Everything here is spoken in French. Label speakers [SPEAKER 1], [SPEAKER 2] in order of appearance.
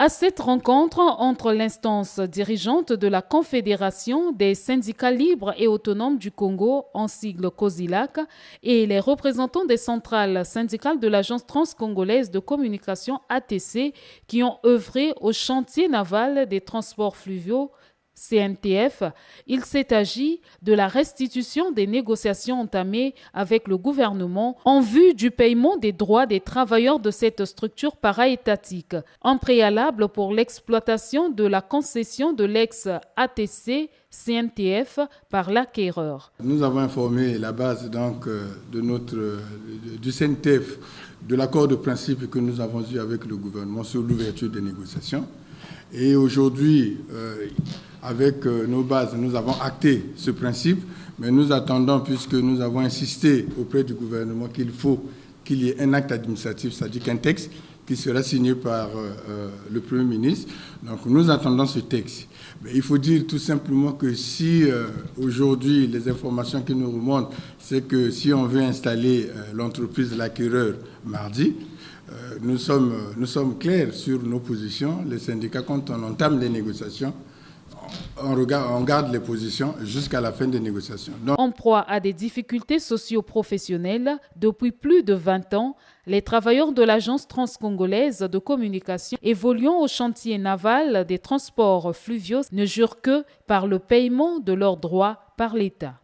[SPEAKER 1] À cette rencontre entre l'instance dirigeante de la Confédération des syndicats libres et autonomes du Congo, en sigle COSILAC, et les représentants des centrales syndicales de l'Agence transcongolaise de communication ATC qui ont œuvré au chantier naval des transports fluviaux CNTF, il s'est agi de la restitution des négociations entamées avec le gouvernement en vue du paiement des droits des travailleurs de cette structure para-étatique, en préalable pour l'exploitation de la concession de l'ex-ATC CNTF par l'acquéreur.
[SPEAKER 2] Nous avons informé la base du CNTF de l'accord de principe que nous avons eu avec le gouvernement sur l'ouverture des négociations. Et aujourd'hui, avec nos bases, nous avons acté ce principe, mais nous attendons, puisque nous avons insisté auprès du gouvernement qu'il faut qu'il y ait un acte administratif, c'est-à-dire qu'un texte qui sera signé par le Premier ministre. Donc nous attendons ce texte. Mais il faut dire tout simplement que si aujourd'hui les informations qui nous remontent, c'est que si on veut installer l'entreprise de l'acquéreur mardi, nous sommes clairs sur nos positions. Les syndicats, quand on entame les négociations, on garde les positions jusqu'à la fin des négociations.
[SPEAKER 1] En proie à des difficultés socio-professionnelles, depuis plus de 20 ans, les travailleurs de l'Agence transcongolaise de communication évoluant au chantier naval des transports fluviaux ne jurent que par le paiement de leurs droits par l'État.